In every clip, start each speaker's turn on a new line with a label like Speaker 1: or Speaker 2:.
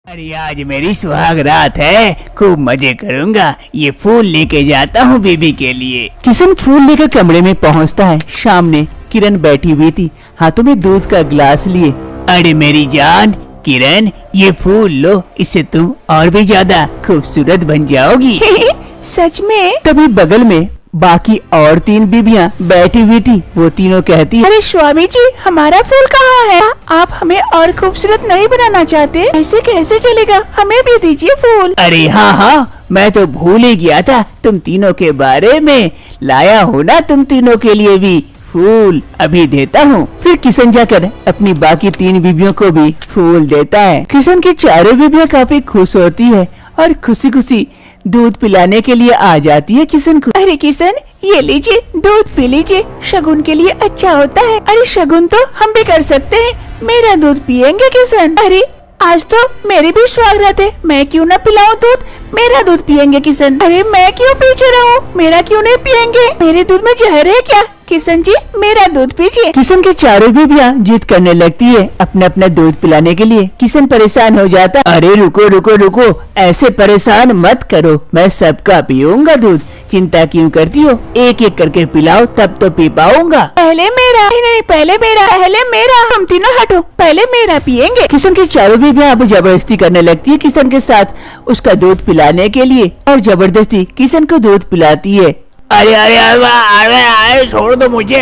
Speaker 1: अरे आज मेरी सुहाग रात है, खूब मजे करूंगा। ये फूल लेके जाता हूँ बीबी के लिए।
Speaker 2: किशन फूल लेकर कमरे में पहुँचता है। सामने किरण बैठी हुई थी, हाथों में दूध का गिलास लिए।
Speaker 1: अरे मेरी जान किरण, ये फूल लो, इससे तुम और भी ज्यादा खूबसूरत बन जाओगी।
Speaker 2: सच में? तभी बगल में बाकी और 3 बीबियां बैठी हुई थी। वो तीनों कहती है,
Speaker 3: अरे स्वामी जी, हमारा फूल कहाँ है? आप हमें और खूबसूरत नहीं बनाना चाहते? ऐसे कैसे चलेगा? हमें भी दीजिए फूल।
Speaker 1: अरे हाँ, मैं तो भूल ही गया था तुम तीनों के बारे में। लाया हूँ ना तुम तीनों के लिए भी फूल, अभी देता हूँ।
Speaker 2: फिर किशन जाकर अपनी बाकी 3 बीबियों को भी फूल देता है। किशन की चारों बीबियां काफी खुश होती है और खुशी खुशी दूध पिलाने के लिए आ जाती है किशन को।
Speaker 3: अरे किशन, ये लीजिए, दूध पी लीजिए, शगुन के लिए अच्छा होता है। अरे शगुन तो हम भी कर सकते हैं। मेरा दूध पियेंगे किशन? अरे आज तो मेरी भी स्वागत है, मैं क्यों न पिलाऊं दूध? मेरा दूध पियेंगे किशन? अरे मैं क्यों पीछे रहूं? मेरा क्यों नहीं पियेंगे? मेरे दूध में जहर है क्या? किशन जी, मेरा दूध पीजिए।
Speaker 2: किशन के चारों बीबियां जिद करने लगती है अपना अपना दूध पिलाने के लिए। किशन परेशान हो जाता।
Speaker 1: अरे रुको रुको रुको, ऐसे परेशान मत करो, मैं सबका पीऊंगा दूध। चिंता क्यों करती हो? एक एक करके पिलाओ, तब तो पी पाऊंगा।
Speaker 3: पहले मेरा। नहीं, पहले मेरा, पहले मेरा। तुम तीनों हटो, पहले मेरा पियेंगे।
Speaker 2: किशन की चारों बीबियां अब जबरदस्ती करने लगती है किशन के साथ उसका दूध पिलाने के लिए, और जबरदस्ती किशन को दूध पिलाती है।
Speaker 1: अरे अरे अरे अरे अरे छोड़ दो मुझे।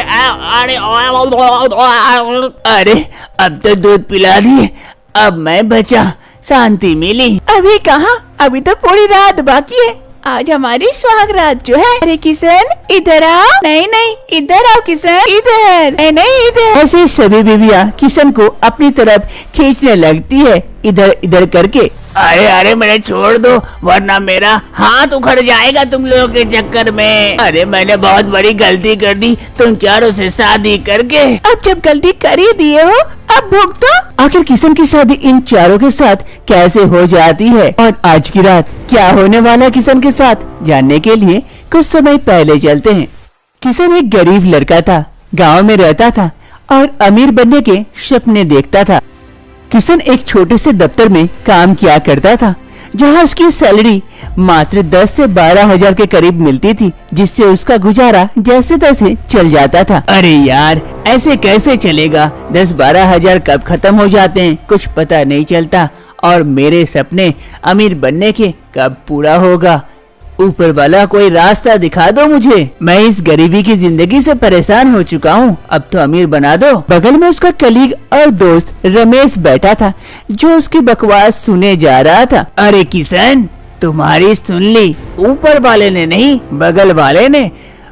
Speaker 1: अरे अब तो दूध पिला दिए, अब मैं बचा, शांति मिली।
Speaker 3: अभी कहाँ, अभी तो पूरी रात बाकी है। आज हमारी सुहाग रात जो है। अरे किशन, इधर आओ। नहीं नहीं, इधर आओ किशन, इधर। नहीं नहीं, इधर।
Speaker 2: ऐसे सभी बीवियां किशन को अपनी तरफ खींचने लगती है, इधर इधर करके।
Speaker 1: अरे अरे मेरे छोड़ दो, वरना मेरा हाथ उखड़ जाएगा तुम लोगों के चक्कर में। अरे मैंने बहुत बड़ी गलती कर दी तुम चारों से शादी करके।
Speaker 3: अब जब गलती कर ही दिए हो, अब भुगतो।
Speaker 2: आखिर किशन की शादी इन चारों के साथ कैसे हो जाती है और आज की रात क्या होने वाला है किशन के साथ, जानने के लिए कुछ समय पहले चलते हैं। किशन एक गरीब लड़का था, गांव में रहता था और अमीर बनने के सपने देखता था। किशन एक छोटे से दफ्तर में काम किया करता था, जहां उसकी सैलरी मात्र 10 से 12 हजार के करीब मिलती थी, जिससे उसका गुजारा जैसे तैसे चल जाता था।
Speaker 1: अरे यार, ऐसे कैसे चलेगा? 10-12 हजार कब खत्म हो जाते हैं कुछ पता नहीं चलता, और मेरे सपने अमीर बनने के कब पूरा होगा? ऊपर वाला कोई रास्ता दिखा दो मुझे, मैं इस गरीबी की जिंदगी से परेशान हो चुका हूँ, अब तो अमीर बना दो।
Speaker 2: बगल में उसका कलीग और दोस्त रमेश बैठा था, जो उसकी बकवास सुने जा रहा था।
Speaker 1: अरे किशन, तुम्हारी सुन ली, ऊपर वाले ने नहीं, बगल वाले ने।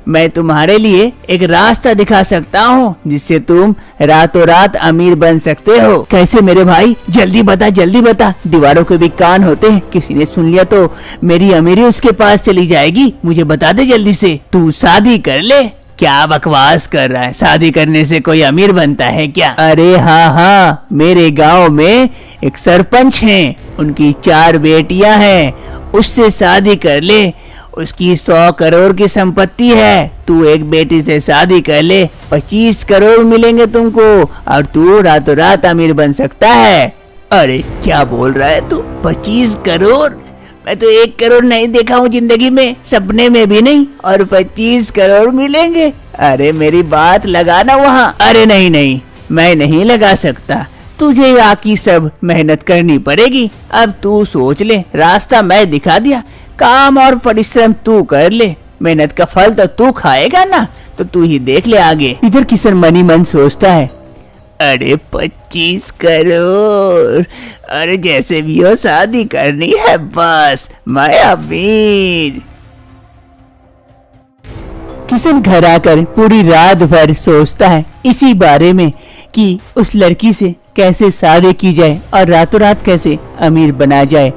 Speaker 1: मैं तुम्हारे लिए एक रास्ता दिखा सकता हूँ, जिससे तुम रातों रात अमीर बन सकते हो।
Speaker 2: कैसे मेरे भाई? जल्दी बता, जल्दी बता। दीवारों के भी कान होते हैं, किसी ने सुन लिया तो मेरी अमीरी उसके पास चली जाएगी। मुझे बता दे जल्दी से।
Speaker 1: तू शादी कर ले। क्या बकवास कर रहा है? शादी करने से कोई अमीर बनता है क्या?
Speaker 2: अरे हाँ, मेरे गाँव में एक सरपंच है, उनकी 4 बेटियां हैं, उससे शादी कर ले। उसकी 100 करोड़ की संपत्ति है, तू एक बेटी से शादी कर ले, 25 करोड़ मिलेंगे तुमको, और तू रातों रात अमीर बन सकता है।
Speaker 1: अरे क्या बोल रहा है तू? 25 करोड़? मैं तो 1 करोड़ नहीं देखा हूँ जिंदगी में, सपने में भी नहीं, और 25 करोड़ मिलेंगे? अरे मेरी बात लगाना वहाँ। अरे नहीं नहीं, मैं नहीं लगा सकता, तुझे आकी सब मेहनत करनी पड़ेगी। अब तू सोच ले, रास्ता मैं दिखा दिया, काम और परिश्रम तू कर ले, मेहनत का फल तो तू खाएगा ना, तो तू ही देख ले आगे।
Speaker 2: इधर किशन मनी मन सोचता है,
Speaker 1: अरे 25 करोड़, अरे जैसे भी हो शादी करनी है बस, मैं अमीर।
Speaker 2: किशन घर आकर पूरी रात भर सोचता है इसी बारे में कि उस लड़की से कैसे शादी की जाए और रातों रात कैसे अमीर बना जाए।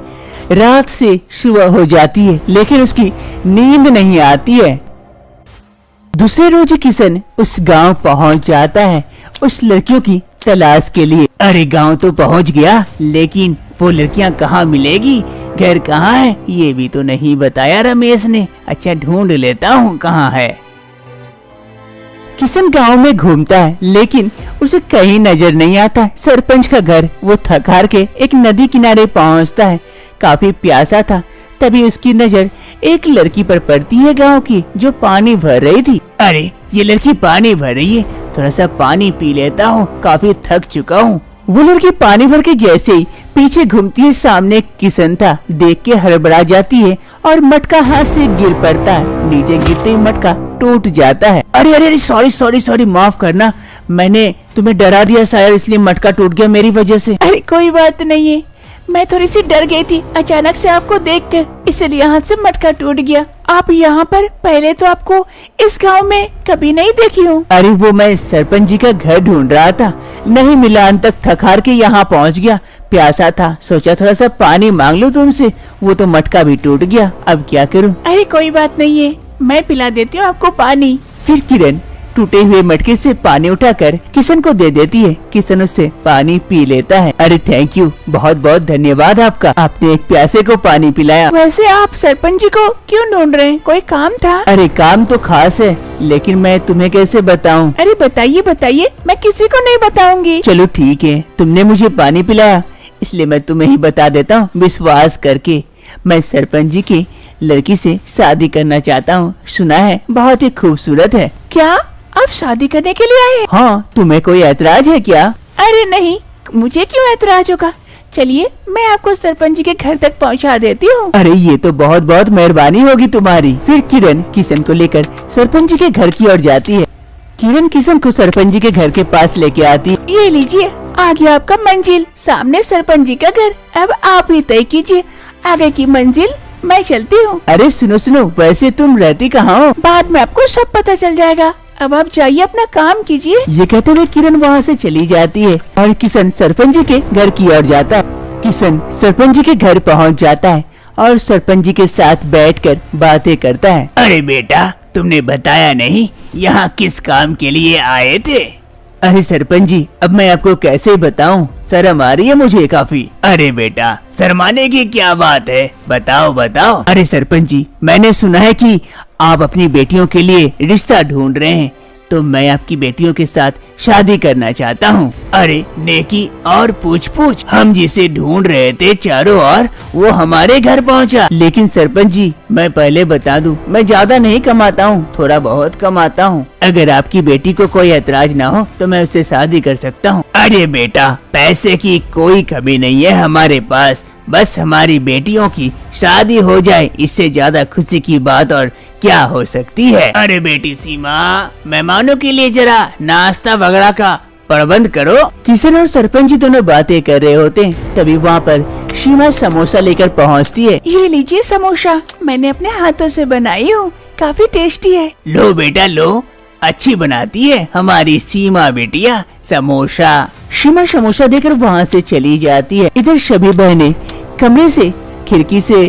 Speaker 2: रात से सुबह हो जाती है, लेकिन उसकी नींद नहीं आती है। दूसरे रोज किशन उस गांव पहुंच जाता है उस लड़कियों की तलाश के लिए।
Speaker 1: अरे गांव तो पहुंच गया, लेकिन वो लड़कियां कहाँ मिलेगी, घर कहाँ है, ये भी तो नहीं बताया रमेश ने। अच्छा ढूंढ लेता हूँ कहाँ है।
Speaker 2: किशन गांव में घूमता है, लेकिन उसे कहीं नजर नहीं आता सरपंच का घर। वो थक हार के एक नदी किनारे पहुंचता है। काफी प्यासा था, तभी उसकी नजर एक लड़की पर पड़ती है गांव की, जो पानी भर रही थी।
Speaker 1: अरे ये लड़की पानी भर रही है, थोड़ा सा पानी पी लेता हूँ, काफी थक चुका हूँ।
Speaker 2: वो लड़की पानी भर के जैसे ही पीछे घूमती है, सामने किशन था। देख के हड़बड़ा जाती है और मटका हाथ से गिर पड़ता है। नीचे गिरते ही मटका टूट जाता है।
Speaker 1: अरे अरे सॉरी सॉरी सॉरी, माफ करना, मैंने तुम्हें डरा दिया शायद, इसलिए मटका टूट गया मेरी वजह से।
Speaker 3: अरे कोई बात नहीं है, मैं थोड़ी सी डर गई थी अचानक से आपको देखकर, इसलिए हाथ से मटका टूट गया। आप यहाँ पर, पहले तो आपको इस गांव में कभी नहीं देखी हूँ।
Speaker 2: अरे वो मैं सरपंच जी का घर ढूंढ रहा था, नहीं मिला, अंत तक थक हार के यहाँ पहुँच गया। प्यासा था, सोचा थोड़ा सा पानी मांग लूं तुमसे, वो तो मटका भी टूट गया, अब क्या करूँ।
Speaker 3: अरे कोई बात नहीं है, मैं पिला देती हूँ आपको पानी।
Speaker 2: फिर किरण टूटे हुए मटके से पानी उठाकर किशन को दे देती है। किशन उससे पानी पी लेता है। अरे थैंक यू, बहुत बहुत धन्यवाद आपका, आपने एक प्यासे को पानी पिलाया।
Speaker 3: वैसे आप सरपंच जी को क्यों ढूंढ रहे हैं, कोई काम था?
Speaker 2: अरे काम तो खास है, लेकिन मैं तुम्हें कैसे बताऊं?
Speaker 3: अरे बताइए बताइए, मैं किसी को नहीं बताऊंगी।
Speaker 2: चलो ठीक है, तुमने मुझे पानी पिलाया इसलिए मैं तुम्हें ही बता देता हूँ, विश्वास करके। मैं सरपंच जी की लड़की से शादी करना चाहता हूँ, सुना है बहुत ही खूबसूरत है।
Speaker 3: क्या आप शादी करने के लिए आए?
Speaker 2: हाँ, तुम्हें कोई ऐतराज है क्या?
Speaker 3: अरे नहीं, मुझे क्यों ऐतराज होगा। चलिए मैं आपको सरपंच जी के घर तक पहुंचा देती हूँ।
Speaker 2: अरे ये तो बहुत बहुत मेहरबानी होगी तुम्हारी। फिर किरण किशन को लेकर सरपंच जी के घर की ओर जाती है। किरण किशन को सरपंच जी के घर के पास लेके आती है।
Speaker 3: ये लीजिए, आ गया आपका मंजिल, सामने सरपंच जी का घर। अब आप ही तय कीजिए आगे की मंजिल, मैं चलती हूँ।
Speaker 2: अरे सुनो सुनो, वैसे तुम रहती कहाँ हो?
Speaker 3: बाद में आपको सब पता चल जाएगा, अब आप जाइए अपना काम कीजिए।
Speaker 2: ये कहते हुए किरण वहाँ से चली जाती है और किशन सरपंच जी के घर की ओर जाता है। किशन सरपंच जी के घर पहुँच जाता है और सरपंच जी के साथ बैठकर बातें करता है।
Speaker 1: अरे बेटा, तुमने बताया नहीं यहाँ किस काम के लिए आए थे?
Speaker 2: अरे सरपंच जी, अब मैं आपको कैसे बताऊं, शर्म आ रही है मुझे काफी।
Speaker 1: अरे बेटा, शर्माने की क्या बात है, बताओ बताओ।
Speaker 2: अरे सरपंच जी, मैंने सुना है कि आप अपनी बेटियों के लिए रिश्ता ढूंढ रहे हैं, तो मैं आपकी बेटियों के साथ शादी करना चाहता हूँ।
Speaker 1: अरे नेकी और पूछ पूछ, हम जिसे ढूंढ रहे थे चारों ओर, वो हमारे घर पहुँचा।
Speaker 2: लेकिन सरपंच जी, मैं पहले बता दूं, मैं ज्यादा नहीं कमाता हूँ, थोड़ा बहुत कमाता हूँ। अगर आपकी बेटी को कोई ऐतराज ना हो तो मैं उससे शादी कर सकता हूँ।
Speaker 1: अरे बेटा, पैसे की कोई कमी नहीं है हमारे पास, बस हमारी बेटियों की शादी हो जाए, इससे ज्यादा खुशी की बात और क्या हो सकती है। अरे बेटी सीमा, मेहमानों के लिए जरा नाश्ता वगैरह का प्रबंध करो।
Speaker 2: किशन और सरपंच जी दोनों बातें कर रहे होते हैं, तभी वहाँ पर सीमा समोसा लेकर पहुँचती है।
Speaker 3: ये लीजिए समोसा, मैंने अपने हाथों से बनाई हूँ, काफी टेस्टी है।
Speaker 1: लो बेटा लो, अच्छी बनाती है हमारी सीमा बेटिया समोसा।
Speaker 2: सीमा समोसा देकर वहाँ से चली जाती है। इधर सभी बहनें कमरे से खिड़की से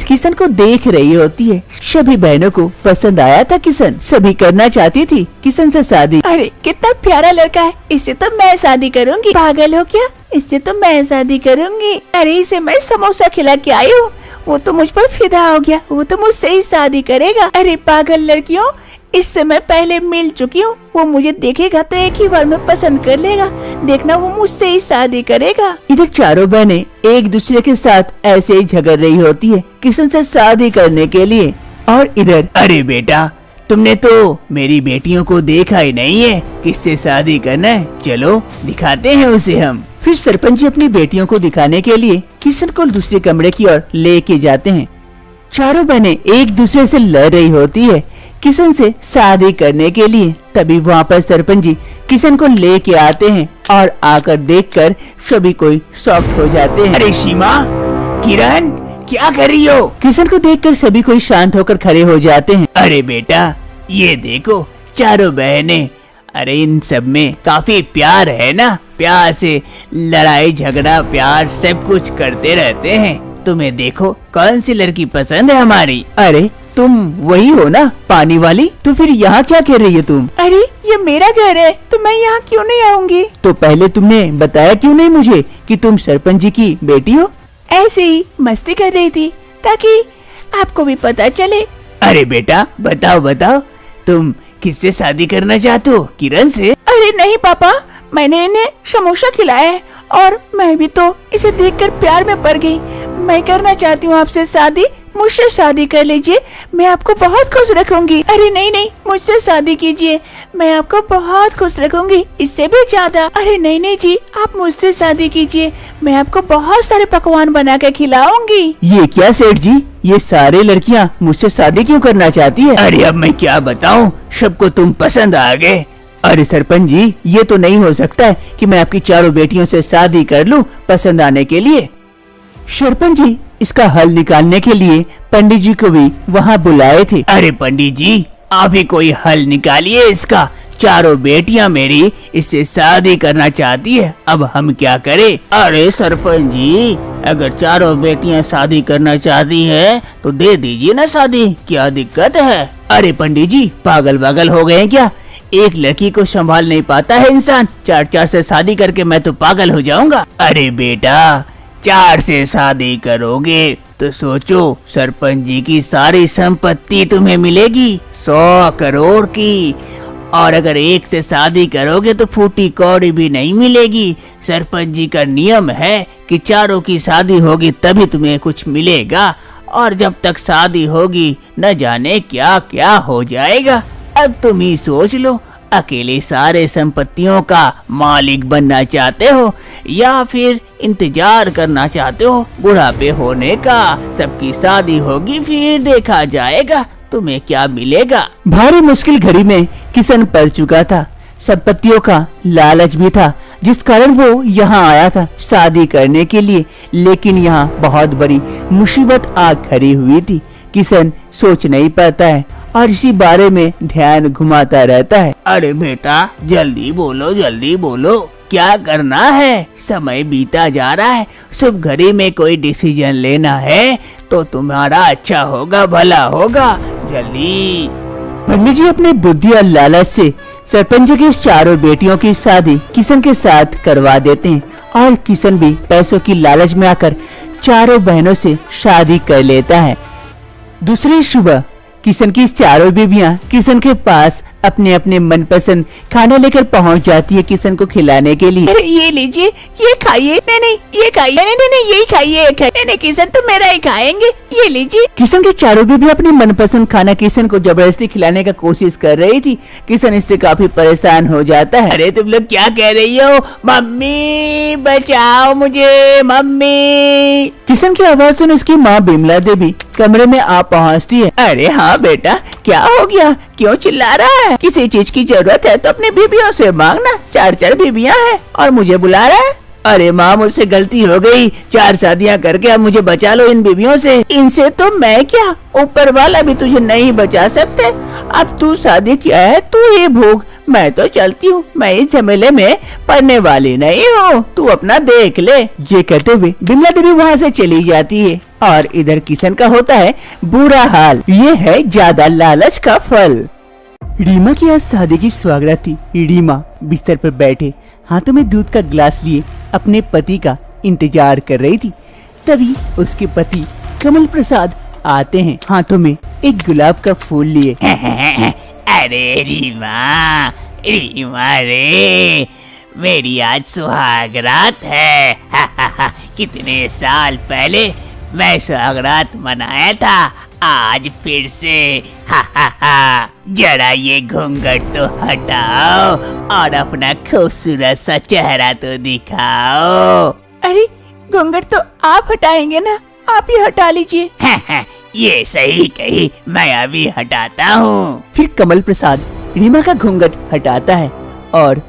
Speaker 2: किशन को देख रही होती है। सभी बहनों को पसंद आया था किशन, सभी करना चाहती थी किशन से शादी।
Speaker 3: अरे कितना प्यारा लड़का है, इससे तो मैं शादी करूंगी। पागल हो क्या, इससे तो मैं शादी करूंगी। अरे इसे मैं समोसा खिला के आई हूँ, वो तो मुझ पर फिदा हो गया, वो तो मुझसे ही शादी करेगा। अरे पागल लड़कियों, इससे मैं पहले मिल चुकी हूँ, वो मुझे देखेगा तो एक ही बार में पसंद कर लेगा, देखना वो मुझसे ही शादी करेगा।
Speaker 2: इधर चारों बहनें एक दूसरे के साथ ऐसे ही झगड़ रही होती है किशन से शादी करने के लिए। और इधर
Speaker 1: अरे बेटा, तुमने तो मेरी बेटियों को देखा ही नहीं है, किससे शादी करना है, चलो दिखाते हैं उसे हम।
Speaker 2: फिर सरपंच जी अपनी बेटियों को दिखाने के लिए किशन को दूसरे कमरे की ओर लेके जाते हैं। चारों बहनें एक दूसरे से लड़ रही होती है किशन से शादी करने के लिए। तभी वहाँ पर सरपंच जी किशन को लेके आते हैं और आकर देखकर सभी कोई शॉक्ड हो जाते हैं।
Speaker 1: अरे सीमा, किरण, क्या कर रही हो?
Speaker 2: किशन को देखकर सभी कोई शांत होकर खड़े हो जाते हैं।
Speaker 1: अरे बेटा, ये देखो चारों बहनें, अरे इन सब में काफी प्यार है ना, प्यार से लड़ाई झगड़ा प्यार सब कुछ करते रहते हैं। तुम्हें देखो कौन सी लड़की पसंद है हमारी।
Speaker 2: अरे तुम वही हो ना, पानी वाली, तो फिर यहाँ क्या कर रही हो तुम?
Speaker 3: अरे ये मेरा घर है, तो मैं यहाँ क्यों नहीं आऊंगी?
Speaker 2: तो पहले तुमने बताया क्यों नहीं मुझे कि तुम सरपंच जी की बेटी हो?
Speaker 3: ऐसे ही मस्ती कर रही थी ताकि आपको भी पता चले।
Speaker 1: अरे बेटा बताओ बताओ, तुम किससे शादी करना चाहते हो, किरण से?
Speaker 3: अरे नहीं पापा, मैंने इन्हें समोसा खिलाया है और मैं भी तो इसे देखकर प्यार में पड़ गई। मैं करना चाहती हूँ आपसे शादी, मुझसे शादी कर लीजिए, मैं आपको बहुत खुश रखूंगी। अरे नहीं नहीं, मुझसे शादी कीजिए, मैं आपको बहुत खुश रखूंगी, इससे भी ज्यादा। अरे नहीं नहीं जी, आप मुझसे शादी कीजिए, मैं आपको बहुत सारे पकवान बना के खिलाऊंगी।
Speaker 2: ये क्या सेठ जी, ये सारे लड़कियाँ मुझसे शादी क्यों करना चाहती है?
Speaker 1: अरे अब मैं क्या बताऊं, सबको तुम पसंद आ गए।
Speaker 2: अरे सरपंच जी, ये तो नहीं हो सकता है कि मैं आपकी चारों बेटियों से शादी कर लूं पसंद आने के लिए। सरपंच जी इसका हल निकालने के लिए पंडित जी को भी वहाँ बुलाए थे।
Speaker 1: अरे पंडित जी, आप ही कोई हल निकालिए इसका। चारों बेटियां मेरी इससे शादी करना चाहती है, अब हम क्या करें? अरे सरपंच जी, अगर चारों बेटियां शादी करना चाहती है तो दे दीजिए ना शादी, क्या दिक्कत है? अरे पंडित जी, पागल वागल हो गए हैं क्या? एक लड़की को संभाल नहीं पाता है इंसान, चार चार से शादी करके मैं तो पागल हो जाऊंगा। अरे बेटा, 4 से शादी करोगे तो सोचो, सरपंच जी की सारी संपत्ति तुम्हें मिलेगी 100 करोड़ की, और अगर 1 से शादी करोगे तो फूटी कौड़ी भी नहीं मिलेगी। सरपंच जी का नियम है कि चारों की शादी होगी तभी तुम्हें कुछ मिलेगा, और जब तक शादी होगी न जाने क्या क्या हो जाएगा। अब तुम ही सोच लो, अकेले सारे संपत्तियों का मालिक बनना चाहते हो या फिर इंतजार करना चाहते हो बुढ़ापे होने का? सबकी शादी होगी फिर देखा जाएगा तुम्हें क्या मिलेगा।
Speaker 2: भारी मुश्किल घड़ी में किशन पड़ चुका था, संपत्तियों का लालच भी था, जिस कारण वो यहाँ आया था शादी करने के लिए। लेकिन यहाँ बहुत बड़ी मुसीबत आ खड़ी हुई थी। किशन सोच नहीं पाता है और इसी बारे में ध्यान घुमाता रहता है।
Speaker 1: अरे बेटा, जल्दी बोलो, क्या करना है? समय बीता जा रहा है, शुभ घड़ी में कोई डिसीजन लेना है तो तुम्हारा अच्छा होगा, भला होगा, जल्दी।
Speaker 2: पंडित जी अपने बुद्धि और लालच से सरपंच की चारों बेटियों की शादी किशन के साथ करवा देते हैं, और किशन भी पैसों की लालच में आकर चारों बहनों से शादी कर लेता है। दूसरी सुबह किशन की चारों बीबियां किशन के पास अपने अपने मनपसंद खाना लेकर पहुंच जाती है किशन को खिलाने के लिए।
Speaker 3: अरे ये लीजिए, ये खाइए। नहीं ये खाइए, नहीं यही खाइए। नहीं किशन तो मेरा ही खाएंगे, ये लीजिए।
Speaker 2: किशन के चारों बीबी अपने मनपसंद खाना किशन को जबरदस्ती खिलाने का कोशिश कर रही थी। किशन इससे काफी परेशान हो जाता है।
Speaker 1: अरे तुम लोग क्या कह रही हो? मम्मी बचाओ मुझे, मम्मी।
Speaker 2: किशन की आवाज सुन उसकी माँ बिमला देवी कमरे में आ पहुँचती है।
Speaker 3: अरे हाँ बेटा, क्या हो गया, क्यों चिल्ला रहा है? किसी चीज की जरूरत है तो अपनी बीबियों से मांगना, 4 बीबियां हैं और मुझे बुला रहा है।
Speaker 1: अरे माँ, मुझसे गलती हो गई, 4 शादियाँ करके अब मुझे बचा लो इन बीबियों से।
Speaker 3: इनसे तो मैं क्या, ऊपर वाला भी तुझे नहीं बचा सकते। अब तू शादी किया है, तू ही भोग, मैं तो चलती हूँ, मैं इस झमेले में पड़ने वाली नहीं हूँ, तू अपना देख ले।
Speaker 2: ये कहते हुए बिमला देवी वहाँ से चली जाती है और इधर किशन का होता है बुरा हाल। ये है ज्यादा लालच का फल। रीमा की आज शादी की स्वागत थी। रीमा बिस्तर पर बैठे हाथों में दूध का गिलास लिए अपने पति का इंतजार कर रही थी। तभी उसके पति कमल प्रसाद आते हैं, हाथों में एक गुलाब का फूल लिए।
Speaker 1: अरे रीमा रे, मेरी आज सुहागरात है। कितने साल पहले मैं सुहागरात मनाया था, आज फिर से। जरा ये घूंघट तो हटाओ और अपना खूबसूरत सा चेहरा तो दिखाओ।
Speaker 3: अरे घूंघट तो आप हटाएंगे ना, आप ही हटा लीजिए।
Speaker 1: ये सही कही, मैं अभी हटाता हूँ।
Speaker 2: फिर कमल प्रसाद रीमा का घूंघट हटाता है और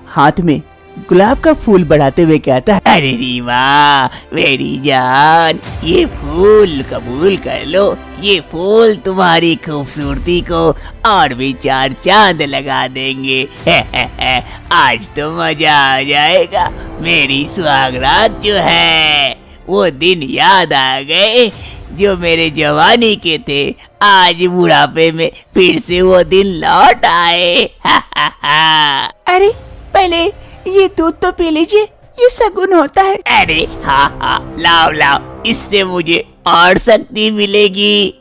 Speaker 2: हाथ में गुलाब का फूल बढ़ाते हुए कहता है,
Speaker 1: अरे रीमा मेरी जान, ये फूल कबूल कर लो, ये फूल तुम्हारी खूबसूरती को और भी 4 चांद लगा देंगे। आज तो मजा आ जाएगा। मेरी सुहागरात जो है वो दिन याद आ गए जो मेरे जवानी के थे, आज बुढ़ापे में फिर से वो दिन लौट आए।
Speaker 3: अरे पहले ये दूध तो पी लीजिए, ये शगुन होता है।
Speaker 1: अरे हाँ, लाओ, इससे मुझे और शक्ति मिलेगी।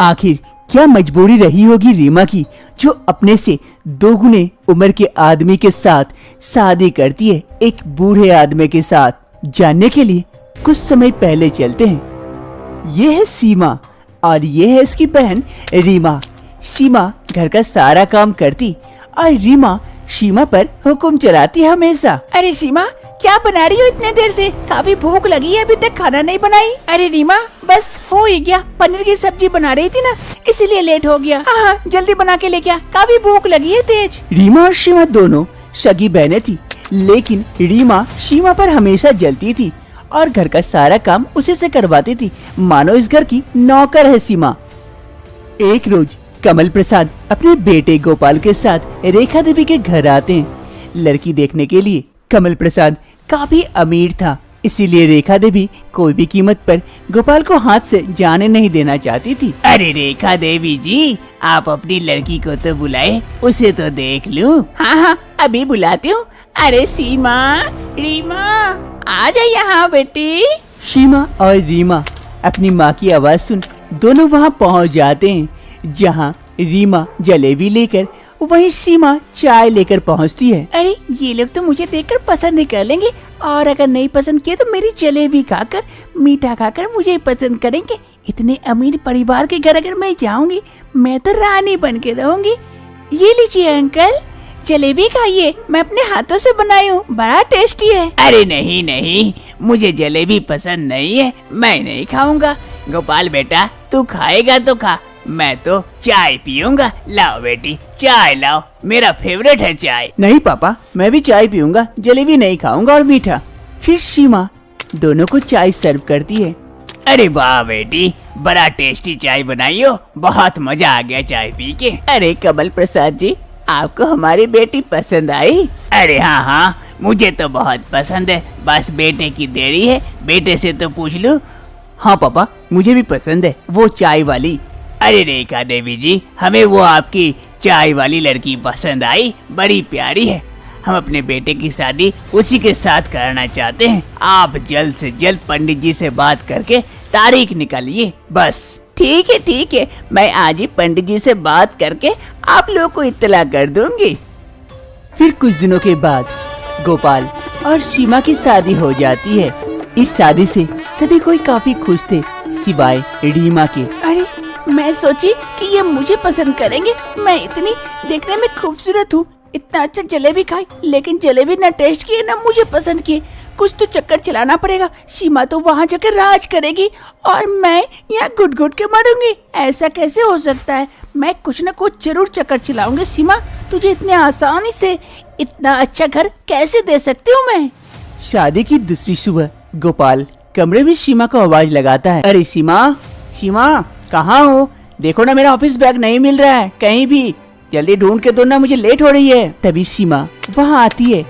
Speaker 2: आखिर क्या मजबूरी रही होगी रीमा की, जो अपने से 2 गुने उम्र के आदमी के साथ शादी करती है, एक बूढ़े आदमी के साथ। जानने के लिए कुछ समय पहले चलते हैं। ये है सीमा और ये है इसकी बहन रीमा। सीमा घर का सारा काम करती और रीमा सीमा पर हुक्म चलाती हमेशा।
Speaker 3: अरे सीमा, क्या बना रही हो इतने देर से? काफी भूख लगी है, अभी तक खाना नहीं बनाई। अरे रीमा, बस हो ही गया, पनीर की सब्जी बना रही थी ना, इसीलिए लेट हो गया। हाँ, जल्दी बना के लेके आ, काफी भूख लगी है तेज।
Speaker 2: रीमा और सीमा दोनों सगी बहनें थी, लेकिन रीमा सीमा पर हमेशा जलती थी और घर का सारा काम उसी से करवाती थी, मानो इस घर की नौकर है सीमा। एक रोज कमल प्रसाद अपने बेटे गोपाल के साथ रेखा देवी के घर आते हैं लड़की देखने के लिए। कमल प्रसाद काफी अमीर था, इसीलिए रेखा देवी कोई भी कीमत पर गोपाल को हाथ से जाने नहीं देना चाहती थी।
Speaker 1: अरे रेखा देवी जी, आप अपनी लड़की को तो बुलाए, उसे तो देख लूं।
Speaker 3: हाँ हाँ, अभी बुलाती हूँ। अरे सीमा, रीमा, आ जा यहाँ बेटी।
Speaker 2: सीमा और रीमा अपनी माँ की आवाज सुन दोनों वहाँ पहुँच जाते हैं, जहाँ रीमा जलेबी लेकर वहीं सीमा चाय लेकर पहुँचती है।
Speaker 3: अरे ये लोग तो मुझे देखकर पसंद नहीं कर लेंगे, और अगर नहीं पसंद किए तो मेरी जलेबी खाकर, मीठा खाकर मुझे पसंद करेंगे। इतने अमीर परिवार के घर अगर मैं जाऊंगी, मैं तो रानी बन के रहूंगी। ये लीजिए अंकल, जलेबी खाइए, मैं अपने हाथों से बनाई हूँ, बड़ा टेस्टी है।
Speaker 1: अरे नहीं नहीं, मुझे जलेबी पसंद नहीं है, मैं नहीं खाऊंगा। गोपाल बेटा, तू खाएगा तो खा, मैं तो चाय पीऊंगा। लाओ बेटी, चाय लाओ, मेरा फेवरेट है चाय।
Speaker 2: नहीं पापा, मैं भी चाय पीऊंगा, जलेबी नहीं खाऊंगा और मीठा। फिर सीमा दोनों को चाय सर्व करती है।
Speaker 1: अरे वाह बेटी, बड़ा टेस्टी चाय बनाई हो, बहुत मजा आ गया चाय पी के।
Speaker 3: अरे कमल प्रसाद जी, आपको हमारी बेटी पसंद आई?
Speaker 1: अरे हाँ हाँ, मुझे तो बहुत पसंद है, बस बेटे की देरी है, बेटे से तो पूछ लूं।
Speaker 2: हाँ पापा, मुझे भी पसंद है वो चाय वाली।
Speaker 1: अरे रेखा देवी जी, हमें वो आपकी चाय वाली लड़की पसंद आई, बड़ी प्यारी है। हम अपने बेटे की शादी उसी के साथ करना चाहते हैं। आप जल्द से जल्द पंडित जी से बात करके तारीख निकालिए बस।
Speaker 3: ठीक है, मैं आज ही पंडित जी से बात करके आप लोगों को इत्तला कर दूंगी।
Speaker 2: फिर कुछ दिनों के बाद गोपाल और सीमा की शादी हो जाती है। इस शादी से सभी कोई काफी खुश थे, सिवाय रीमा के।
Speaker 3: अरे मैं सोची कि ये मुझे पसंद करेंगे, मैं इतनी देखने में खूबसूरत हूँ, इतना अच्छा जलेबी खाई, लेकिन जलेबी न टेस्ट किए न मुझे पसंद किए। कुछ तो चक्कर चलाना पड़ेगा, सीमा तो वहाँ जाकर राज करेगी और मैं यहाँ घुट घुट के मरूंगी। ऐसा कैसे हो सकता है? मैं कुछ न कुछ जरूर चक्कर चलाऊंगी। सीमा, तुझे इतने आसानी से इतना अच्छा घर कैसे दे सकती हूँ मैं?
Speaker 2: शादी की दूसरी सुबह गोपाल कमरे में सीमा को आवाज लगाता है। अरे सीमा, सीमा कहाँ हो? देखो ना, मेरा ऑफिस बैग नहीं मिल रहा है कहीं भी, जल्दी ढूंढ के दो ना, मुझे लेट हो रही है। तभी सीमा वहाँ आती है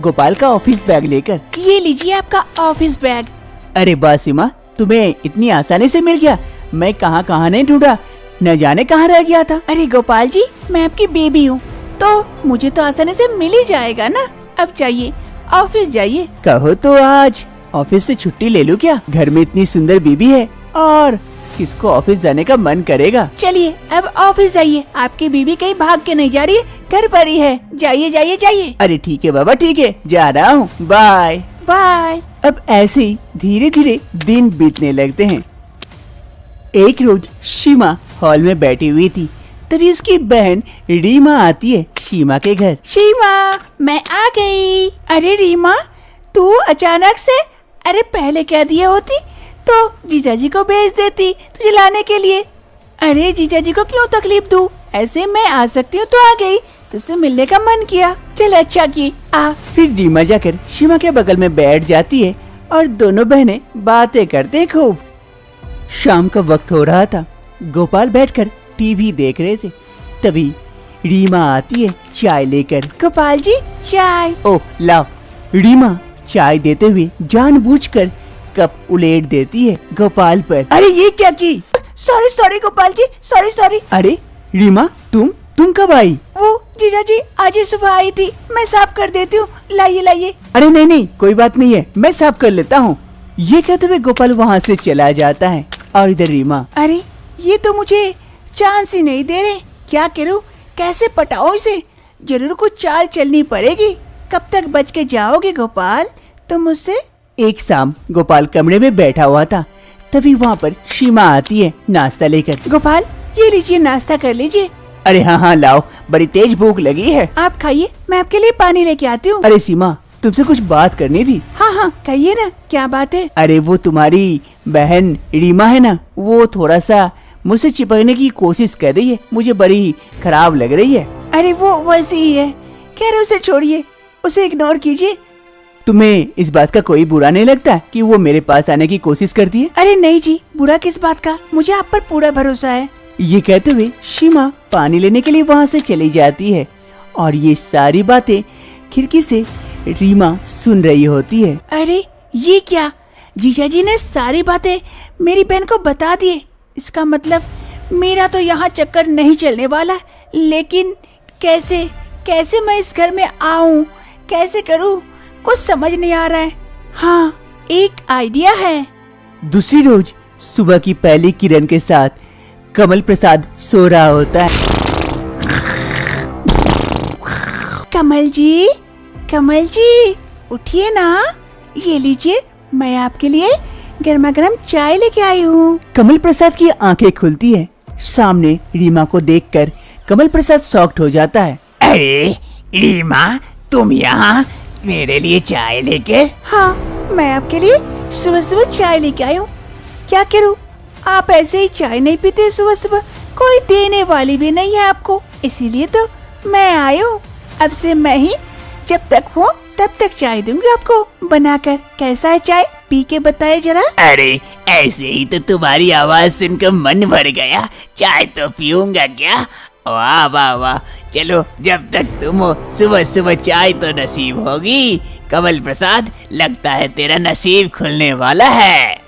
Speaker 2: गोपाल का ऑफिस बैग लेकर।
Speaker 3: ये लीजिए आपका ऑफिस बैग।
Speaker 2: अरे वाह सीमा, तुम्हें इतनी आसानी से मिल गया, मैं कहाँ कहाँ नहीं ढूंढा, न जाने कहाँ रह गया था।
Speaker 3: अरे गोपाल जी, मैं आपकी बेबी हूँ, तो मुझे तो आसानी से मिल ही जाएगा ना। अब जाइए, ऑफिस जाइए।
Speaker 2: कहो तो आज ऑफिस से छुट्टी ले लूं क्या? घर में इतनी सुंदर बीबी है और किसको ऑफिस जाने का मन करेगा।
Speaker 3: चलिए अब ऑफिस जाइए, आपकी बीबी कहीं भाग के नहीं जा रही है, घर पर ही है। जाइए जाइए जाइए।
Speaker 2: अरे ठीक है बाबा, ठीक है, जा रहा हूँ, बाय
Speaker 3: बाय।
Speaker 2: अब ऐसे ही धीरे धीरे दिन बीतने लगते हैं। एक रोज सीमा हॉल में बैठी हुई थी, तभी उसकी बहन रीमा आती है सीमा के घर।
Speaker 3: सीमा, मैं आ गई। अरे रीमा, तू अचानक से? अरे पहले क्या दिए होती तो जीजाजी को भेज देती तुझे लाने के लिए। अरे जीजाजी को क्यों तकलीफ दूं? ऐसे मैं आ सकती हूँ तो आ गई, तुझसे मिलने का मन किया, चल अच्छा की आ।
Speaker 2: फिर रीमा जाकर सीमा के बगल में बैठ जाती है और दोनों बहनें बातें करते खूब। शाम का वक्त हो रहा था, गोपाल बैठकर टीवी देख रहे थे, तभी रीमा आती है चाय लेकर।
Speaker 3: गोपाल जी चाय।
Speaker 2: ओह लाओ। रीमा चाय देते हुए जानबूझकर कप उलेट देती है गोपाल पर।
Speaker 3: अरे ये क्या की? Sorry sorry Gopal ji, sorry sorry.
Speaker 2: अरे रीमा, तुम कब आई?
Speaker 3: वो जीजाजी आज ही सुबह आई थी, मैं साफ कर देती हूँ, लाइए लाइए।
Speaker 2: अरे नहीं नहीं, कोई बात नहीं है, मैं साफ कर लेता हूँ। ये कहते हुए गोपाल वहाँ से चला जाता है और इधर रीमा।
Speaker 3: अरे ये तो मुझे चांस ही नहीं दे रहे। क्या करूं, कैसे पटाऊं इसे? जरूर कुछ चाल चलनी पड़ेगी। कब तक बच के जाओगे गोपाल तुम मुझसे?
Speaker 2: एक शाम गोपाल कमरे में बैठा हुआ था, तभी वहाँ पर सीमा आती है नाश्ता लेकर।
Speaker 3: गोपाल ये लीजिए, नाश्ता कर लीजिए।
Speaker 2: अरे हाँ लाओ, बड़ी तेज भूख लगी है।
Speaker 3: आप खाइए, मैं आपके लिए पानी लेके आती हूँ।
Speaker 2: अरे सीमा, तुमसे कुछ बात करनी थी।
Speaker 3: हाँ कहिए ना, क्या बात है?
Speaker 2: अरे वो तुम्हारी बहन रीमा है ना, वो थोड़ा सा मुझसे चिपकने की कोशिश कर रही है, मुझे बड़ी खराब लग रही है।
Speaker 3: अरे वो वैसे ही है, कह रहे उसे छोड़िए, उसे इग्नोर कीजिए।
Speaker 2: तुम्हें इस बात का कोई बुरा नहीं लगता कि वो मेरे पास आने की कोशिश करती है?
Speaker 3: अरे नहीं जी, बुरा किस बात का, मुझे आप पर पूरा भरोसा है।
Speaker 2: ये कहते हुए सीमा पानी लेने के लिए वहाँ से चली जाती है और ये सारी बातें खिड़की से रीमा सुन रही होती है।
Speaker 3: अरे ये क्या, जीजा जी ने सारी बातें मेरी बहन को बता दिए। इसका मतलब मेरा तो यहाँ चक्कर नहीं चलने वाला। लेकिन कैसे कैसे मैं इस घर में आऊँ, कैसे करूँ, कुछ समझ नहीं आ रहा है। हाँ एक आइडिया है।
Speaker 2: दूसरी रोज सुबह की पहली किरण के साथ कमल प्रसाद सो रहा होता है।
Speaker 3: कमल जी उठिए ना, ये लीजिए, मैं आपके लिए गर्मा गर्म चाय लेके आई हूँ।
Speaker 2: कमल प्रसाद की आंखें खुलती है। सामने रीमा को देखकर कमल प्रसाद शॉक्ड हो जाता है।
Speaker 1: अरे रीमा, तुम यहाँ मेरे लिए चाय लेके?
Speaker 3: हाँ, मैं आपके लिए सुबह सुबह चाय लेके आई हूँ। क्या करूँ, आप ऐसे ही चाय नहीं पीते सुबह सुबह, कोई देने वाली भी नहीं है आपको, इसीलिए तो मैं आई हूँ। अब से मैं ही जब तक हूँ तब तक चाय दूंगी आपको बनाकर। कैसा है चाय, पी के बताए जरा।
Speaker 1: अरे ऐसे ही तो तुम्हारी आवाज सुनकर मन भर गया, चाय तो पीऊंगा क्या। वाह वाह वाह, चलो जब तक तुम हो सुबह सुबह चाय तो नसीब होगी। कमल प्रसाद, लगता है तेरा नसीब खुलने वाला है।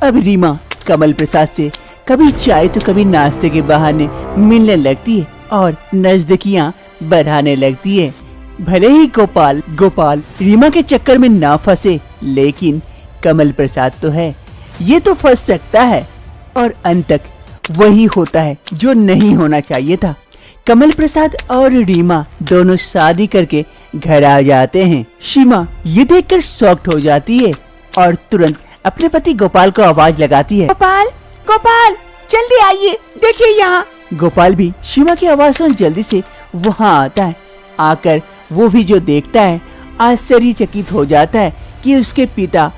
Speaker 2: अब रीमा कमल प्रसाद से कभी चाय तो कभी नाश्ते के बहाने मिलने लगती है और नजदीकियां बढ़ाने लगती है। भले ही गोपाल रीमा के चक्कर में ना फंसे, लेकिन कमल प्रसाद तो है, ये तो फंस सकता है। और अंत तक वही होता है जो नहीं होना चाहिए था। कमल प्रसाद और रीमा दोनों शादी करके घर आ जाते हैं। सीमा ये देखकर शॉक्ड हो जाती है और तुरंत अपने पति गोपाल को आवाज लगाती है।
Speaker 3: गोपाल जल्दी आइए, देखिए यहाँ।
Speaker 2: गोपाल भी सीमा की आवाज सुन जल्दी से वहाँ आता है। आकर वो भी जो देखता है आश्चर्यचकित हो जाता है कि उसके पिता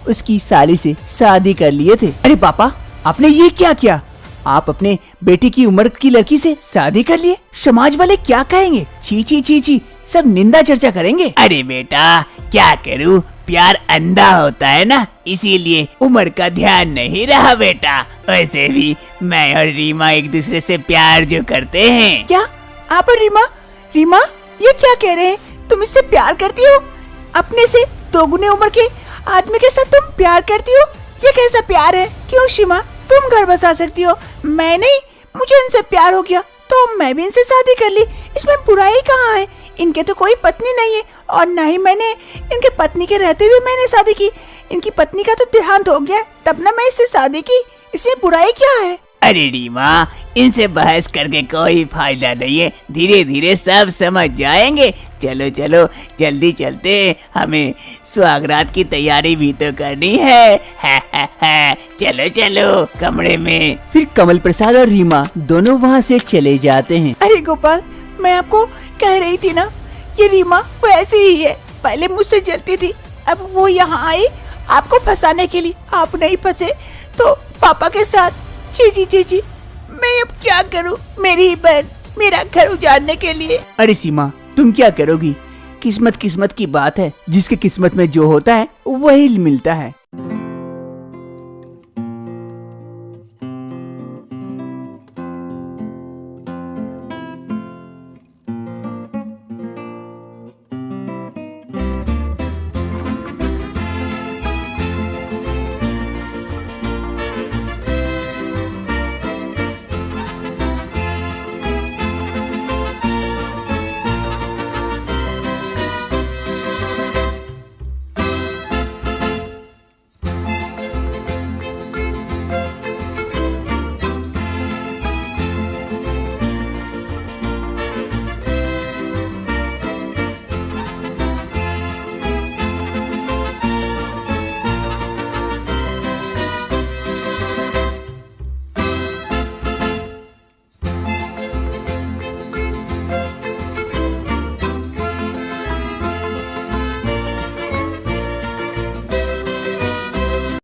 Speaker 2: उसकी साली से शादी कर लिए थे। अरे पापा, आपने ये क्या किया? आप अपने बेटी की उम्र की लड़की से शादी कर लिए? समाज वाले क्या कहेंगे? छी छी छी छी, सब निंदा चर्चा करेंगे।
Speaker 1: अरे बेटा, क्या करूँ, प्यार अंधा होता है ना, इसीलिए उम्र का ध्यान नहीं रहा बेटा। वैसे भी मैं और रीमा एक दूसरे से प्यार जो करते हैं।
Speaker 3: क्या आप और रीमा ये क्या कह रहे हैं? तुम इससे प्यार करती हो? अपने से दोगुने उम्र के आदमी के साथ तुम प्यार करती हो? ये कैसा प्यार है? क्यों सीमा, तुम घर बसा सकती हो, मैं नहीं। मुझे इनसे प्यार हो गया तो मैं भी इनसे शादी कर ली, इसमें बुराई कहाँ है? इनके तो कोई पत्नी नहीं है और ना ही मैंने इनके पत्नी के रहते हुए मैंने शादी की। इनकी पत्नी का तो देहांत हो गया, तब ना मैं इससे शादी की, इसमें बुराई क्या है?
Speaker 1: अरे रीमा, इनसे बहस करके कोई फायदा नहीं है, धीरे धीरे सब समझ जाएंगे। चलो चलो जल्दी चलते, हमें स्वागरात की तैयारी भी तो करनी है। चलो चलो कमरे में।
Speaker 2: फिर कमल प्रसाद और रीमा दोनों वहाँ से चले जाते हैं।
Speaker 3: अरे गोपाल, मैं आपको कह रही थी ना, ये रीमा वो ऐसी ही है, पहले मुझसे जलती थी, अब वो यहाँ आई आपको फंसाने के लिए। आप नहीं फंसे तो पापा के साथ। जी, मैं अब क्या करूं? मेरी ही बहन मेरा घर उजाड़ने के लिए।
Speaker 2: अरे सीमा, तुम क्या करोगी? किस्मत की बात है, जिसके किस्मत में जो होता है वही मिलता है।